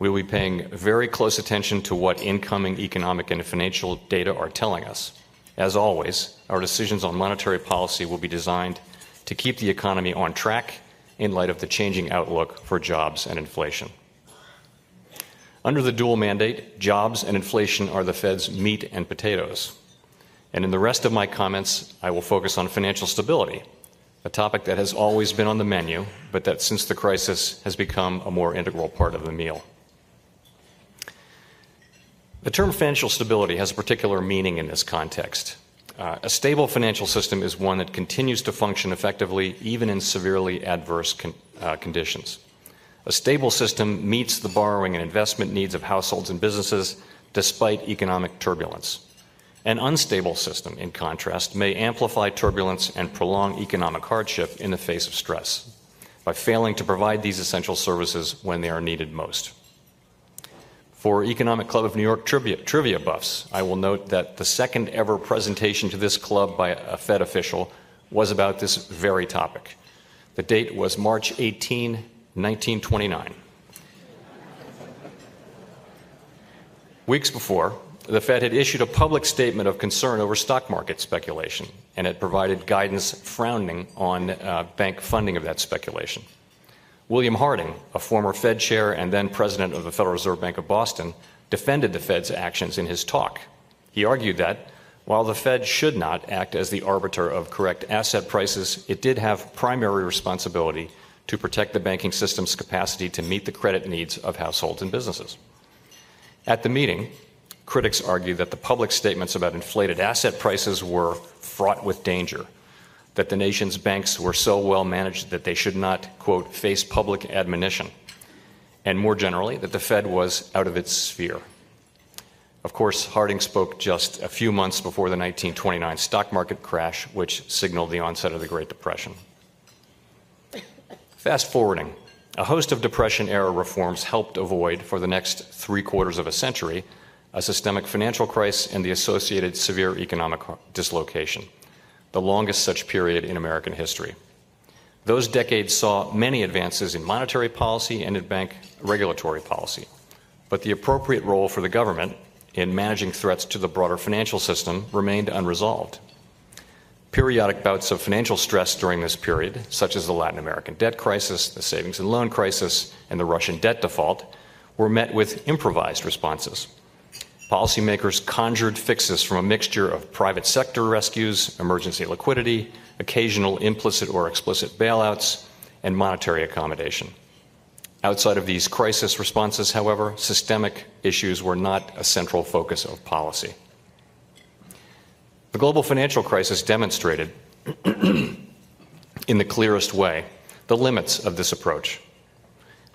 we will be paying very close attention to what incoming economic and financial data are telling us. As always, our decisions on monetary policy will be designed to keep the economy on track in light of the changing outlook for jobs and inflation. Under the dual mandate, jobs and inflation are the Fed's meat and potatoes. And in the rest of my comments, I will focus on financial stability, a topic that has always been on the menu, but that since the crisis has become a more integral part of the meal. The term financial stability has a particular meaning in this context. A stable financial system is one that continues to function effectively even in severely adverse conditions. A stable system meets the borrowing and investment needs of households and businesses despite economic turbulence. An unstable system, in contrast, may amplify turbulence and prolong economic hardship in the face of stress by failing to provide these essential services when they are needed most. For Economic Club of New York trivia buffs, I will note that the second ever presentation to this club by a Fed official was about this very topic. The date was March 18, 1929. Weeks before, the Fed had issued a public statement of concern over stock market speculation, and it provided guidance frowning on bank funding of that speculation. William Harding, a former Fed chair and then president of the Federal Reserve Bank of Boston, defended the Fed's actions in his talk. He argued that while the Fed should not act as the arbiter of correct asset prices, it did have primary responsibility to protect the banking system's capacity to meet the credit needs of households and businesses. At the meeting, critics argued that the public statements about inflated asset prices were fraught with danger, that the nation's banks were so well managed that they should not, quote, face public admonition, and more generally, that the Fed was out of its sphere. Of course, Harding spoke just a few months before the 1929 stock market crash, which signaled the onset of the Great Depression. Fast forwarding, a host of Depression-era reforms helped avoid, for the next 3/4 of a century, a systemic financial crisis and the associated severe economic dislocation, the longest such period in American history. Those decades saw many advances in monetary policy and in bank regulatory policy, but the appropriate role for the government in managing threats to the broader financial system remained unresolved. Periodic bouts of financial stress during this period, such as the Latin American debt crisis, the savings and loan crisis, and the Russian debt default, were met with improvised responses. Policymakers conjured fixes from a mixture of private sector rescues, emergency liquidity, occasional implicit or explicit bailouts, and monetary accommodation. Outside of these crisis responses, however, systemic issues were not a central focus of policy. The global financial crisis demonstrated, in the clearest way, the limits of this approach.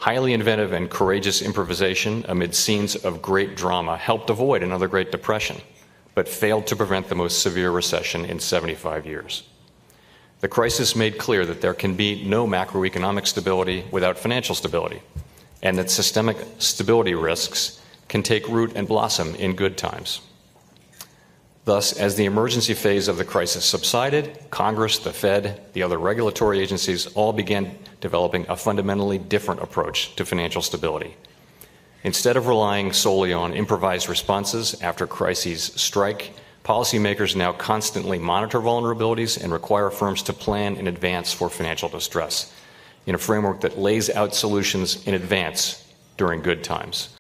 Highly inventive and courageous improvisation amid scenes of great drama helped avoid another Great Depression, but failed to prevent the most severe recession in 75 years. The crisis made clear that there can be no macroeconomic stability without financial stability, and that systemic stability risks can take root and blossom in good times. Thus, as the emergency phase of the crisis subsided, Congress, the Fed, the other regulatory agencies all began developing a fundamentally different approach to financial stability. Instead of relying solely on improvised responses after crises strike, policymakers now constantly monitor vulnerabilities and require firms to plan in advance for financial distress, in a framework that lays out solutions in advance during good times,